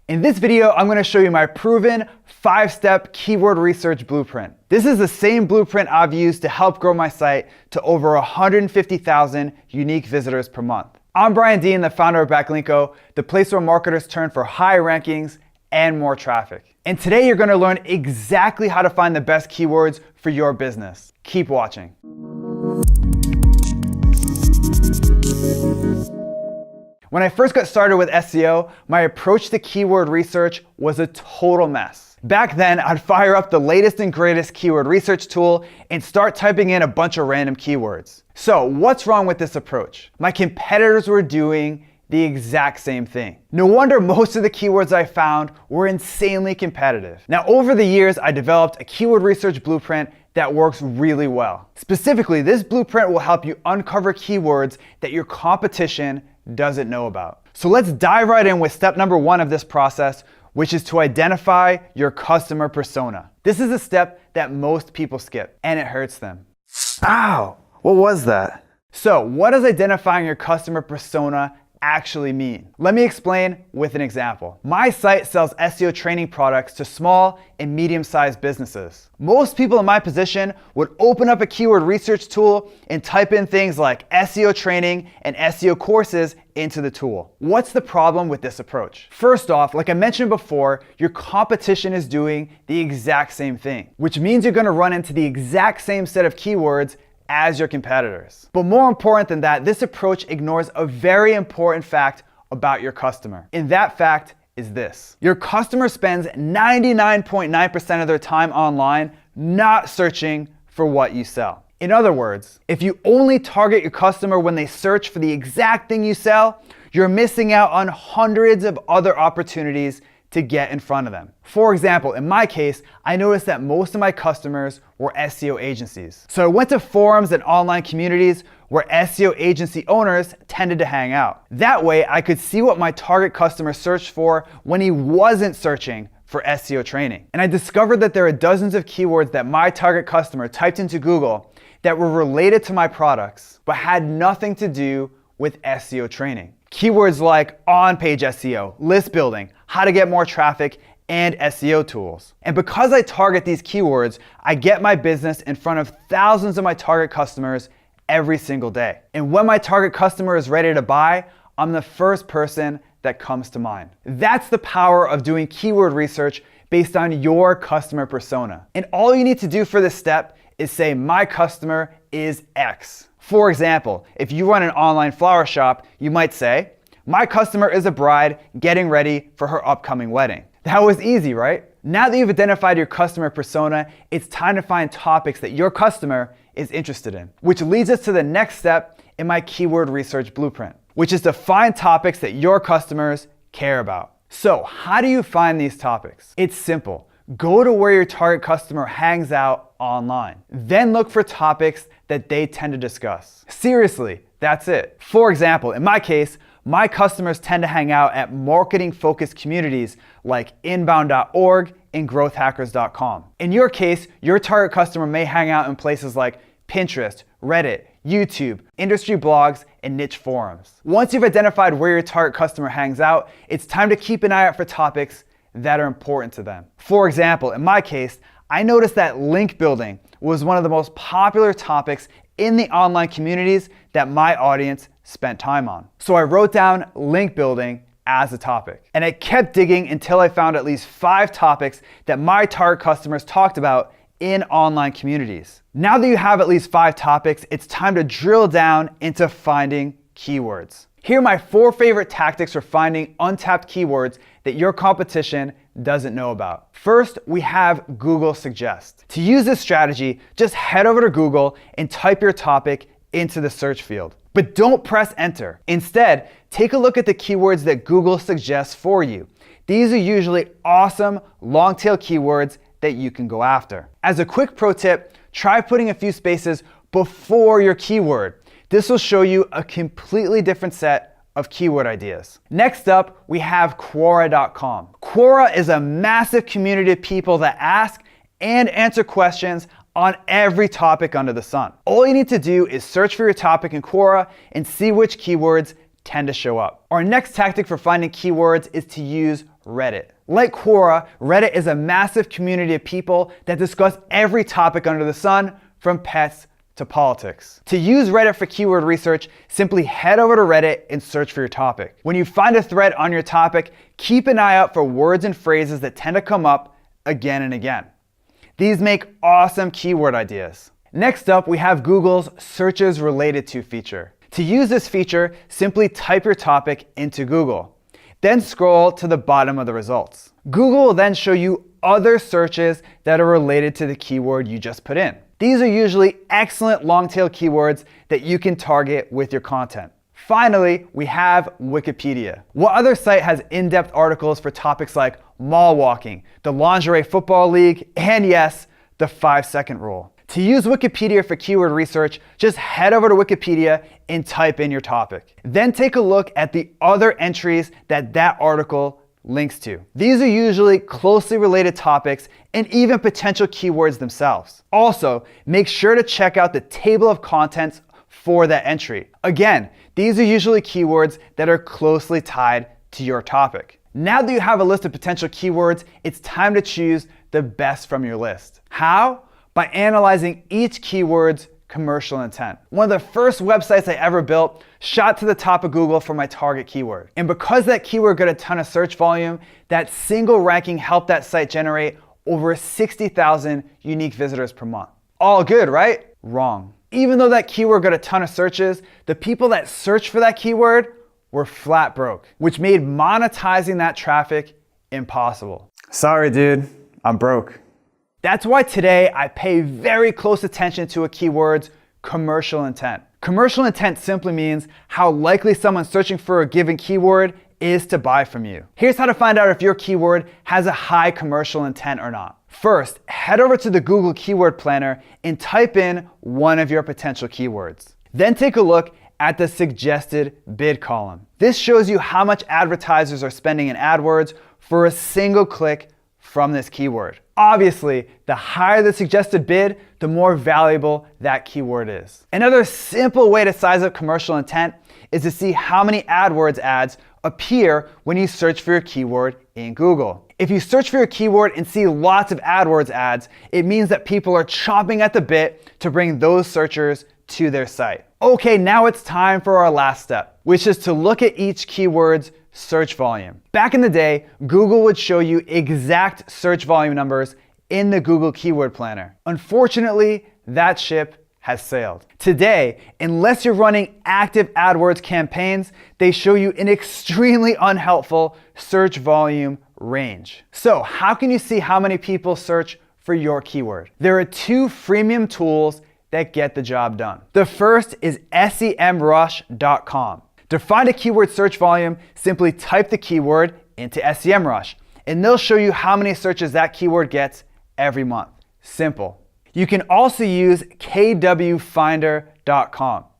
In this video, I'm going to show you my proven 5-step keyword research blueprint. This is the same blueprint I've used to help grow my site to over 150,000 unique visitors per month. I'm Brian Dean, the founder of Backlinko, the place where marketers turn for high rankings and more traffic. And today you're going to learn exactly how to find the best keywords for your business. Keep watching. When I first got started with SEO, my approach to keyword research was a total mess. Back then, I'd fire up the latest and greatest keyword research tool and start typing in a bunch of random keywords. So what's wrong with this approach? My competitors were doing the exact same thing. No wonder most of the keywords I found were insanely competitive. Now, over the years, I developed a keyword research blueprint that works really well. Specifically, this blueprint will help you uncover keywords that your competition doesn't know about. So let's dive right in with step number 1 of this process, which is to identify your customer persona. This is a step that most people skip, and it hurts them. Ow, what was that? So what does identifying your customer persona actually mean? Let me explain with an example. My site sells SEO training products to small and medium-sized businesses. Most people in my position would open up a keyword research tool and type in things like SEO training and SEO courses into the tool. What's the problem with this approach? First off, like I mentioned before, your competition is doing the exact same thing, which means you're going to run into the exact same set of keywords as your competitors. But more important than that, this approach ignores a very important fact about your customer. And that fact is this: your customer spends 99.9% of their time online not searching for what you sell. In other words, if you only target your customer when they search for the exact thing you sell, you're missing out on hundreds of other opportunities to get in front of them. For example, in my case, I noticed that most of my customers were SEO agencies. So I went to forums and online communities where SEO agency owners tended to hang out. That way, I could see what my target customer searched for when he wasn't searching for SEO training. And I discovered that there are dozens of keywords that my target customer typed into Google that were related to my products, but had nothing to do with SEO training. Keywords like on-page SEO, list building, how to get more traffic, and SEO tools. And because I target these keywords, I get my business in front of thousands of my target customers every single day. And when my target customer is ready to buy, I'm the first person that comes to mind. That's the power of doing keyword research based on your customer persona. And all you need to do for this step is say, my customer is X. For example, if you run an online flower shop, you might say, my customer is a bride getting ready for her upcoming wedding. That was easy, right? Now that you've identified your customer persona, it's time to find topics that your customer is interested in, which leads us to the next step in my keyword research blueprint, which is to find topics that your customers care about. So how do you find these topics? It's simple. Go to where your target customer hangs out online. Then look for topics that they tend to discuss. Seriously, that's it. For example, in my case, my customers tend to hang out at marketing-focused communities like inbound.org and growthhackers.com. In your case, your target customer may hang out in places like Pinterest, Reddit, YouTube, industry blogs, and niche forums. Once you've identified where your target customer hangs out, it's time to keep an eye out for topics that are important to them. For example, in my case, I noticed that link building was one of the most popular topics in the online communities that my audience spent time on. So I wrote down link building as a topic. And I kept digging until I found at least 5 topics that my target customers talked about in online communities. Now that you have at least 5 topics, it's time to drill down into finding keywords. Here are my 4 favorite tactics for finding untapped keywords that your competition doesn't know about. First, we have Google Suggest. To use this strategy, just head over to Google and type your topic into the search field. But don't press enter. Instead, take a look at the keywords that Google suggests for you. These are usually awesome long-tail keywords that you can go after. As a quick pro tip, try putting a few spaces before your keyword. This will show you a completely different set of keyword ideas. Next up, we have Quora.com. Quora is a massive community of people that ask and answer questions on every topic under the sun. All you need to do is search for your topic in Quora and see which keywords tend to show up. Our next tactic for finding keywords is to use Reddit. Like Quora, Reddit is a massive community of people that discuss every topic under the sun, from pets to politics. To use Reddit for keyword research, simply head over to Reddit and search for your topic. When you find a thread on your topic, keep an eye out for words and phrases that tend to come up again and again. These make awesome keyword ideas. Next up, we have Google's Searches Related To feature. To use this feature, simply type your topic into Google. Then scroll to the bottom of the results. Google will then show you other searches that are related to the keyword you just put in. These are usually excellent long-tail keywords that you can target with your content. Finally, we have Wikipedia. What other site has in-depth articles for topics like mall walking, the Lingerie Football League, and yes, the 5-second rule? To use Wikipedia for keyword research, just head over to Wikipedia and type in your topic. Then take a look at the other entries that article links to. These are usually closely related topics and even potential keywords themselves. Also, make sure to check out the table of contents for that entry. Again, these are usually keywords that are closely tied to your topic. Now that you have a list of potential keywords, it's time to choose the best from your list. How? By analyzing each keyword's commercial intent. One of the first websites I ever built shot to the top of Google for my target keyword. And because that keyword got a ton of search volume, that single ranking helped that site generate over 60,000 unique visitors per month. All good, right? Wrong. Even though that keyword got a ton of searches, the people that searched for that keyword were flat broke, which made monetizing that traffic impossible. Sorry, dude, I'm broke. That's why today I pay very close attention to a keyword's commercial intent. Commercial intent simply means how likely someone searching for a given keyword is to buy from you. Here's how to find out if your keyword has a high commercial intent or not. First, head over to the Google Keyword Planner and type in one of your potential keywords. Then take a look at the suggested bid column. This shows you how much advertisers are spending in AdWords for a single click from this keyword. Obviously, the higher the suggested bid, the more valuable that keyword is. Another simple way to size up commercial intent is to see how many AdWords ads appear when you search for your keyword in Google. If you search for your keyword and see lots of AdWords ads, it means that people are chomping at the bit to bring those searchers to their site. Okay, now it's time for our last step, which is to look at each keyword's search volume. Back in the day, Google would show you exact search volume numbers in the Google Keyword Planner. Unfortunately, that ship has sailed. Today, unless you're running active AdWords campaigns, they show you an extremely unhelpful search volume range. So how can you see how many people search for your keyword? There are two freemium tools that get the job done. The first is semrush.com. To find a keyword search volume, simply type the keyword into SEMrush, and they'll show you how many searches that keyword gets every month. Simple. You can also use kwfinder.com.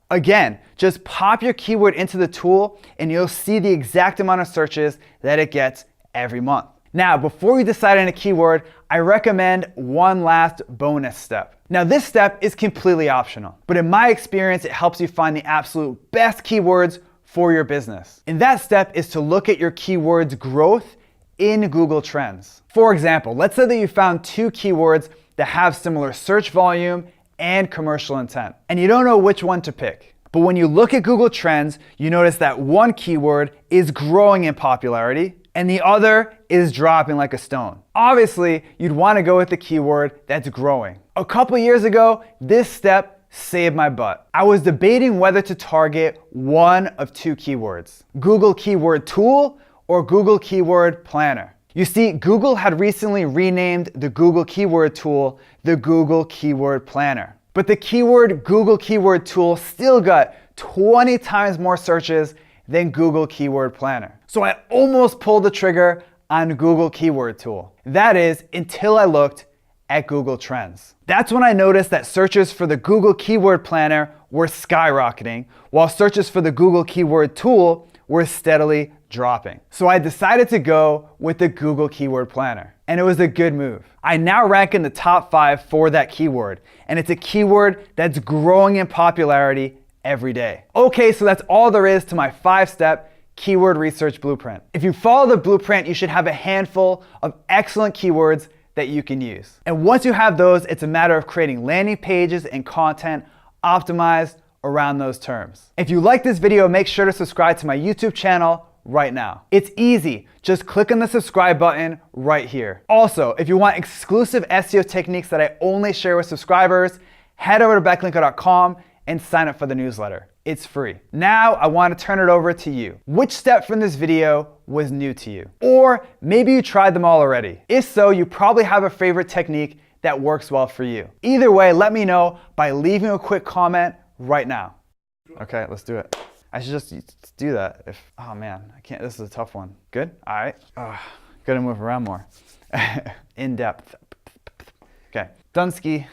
Again, just pop your keyword into the tool and you'll see the exact amount of searches that it gets every month. Now, before you decide on a keyword, I recommend one last bonus step. Now, this step is completely optional, but in my experience, it helps you find the absolute best keywords for your business. And that step is to look at your keyword's growth in Google Trends. For example, let's say that you found two keywords that have similar search volume and commercial intent, and you don't know which one to pick. But when you look at Google Trends, you notice that one keyword is growing in popularity and the other is dropping like a stone. Obviously, you'd want to go with the keyword that's growing. A couple years ago, this step saved my butt. I was debating whether to target one of two keywords, Google Keyword Tool or Google Keyword Planner. You see, Google had recently renamed the Google Keyword Tool the Google Keyword Planner. But the keyword Google Keyword Tool still got 20 times more searches than Google Keyword Planner. So I almost pulled the trigger on Google Keyword Tool. That is, until I looked at Google Trends. That's when I noticed that searches for the Google Keyword Planner were skyrocketing, while searches for the Google Keyword Tool were steadily dropping. So I decided to go with the Google Keyword Planner, and it was a good move. I now rank in the top 5 for that keyword, and it's a keyword that's growing in popularity every day. Okay, so that's all there is to my 5-step keyword research blueprint. If you follow the blueprint, you should have a handful of excellent keywords that you can use. And once you have those, it's a matter of creating landing pages and content optimized around those terms. If you like this video, make sure to subscribe to my YouTube channel right now. It's easy. Just click on the subscribe button right here. Also, if you want exclusive SEO techniques that I only share with subscribers, head over to backlinko.com and sign up for the newsletter. It's free. Now I want to turn it over to you. Which step from this video was new to you? Or maybe you tried them all already. If so, you probably have a favorite technique that works well for you. Either way, let me know by leaving a quick comment right now. Okay, let's do it. I should just do that if, oh man, I can't, this is a tough one. Good? All right. Gotta move around more. In depth. Okay, Dunsky.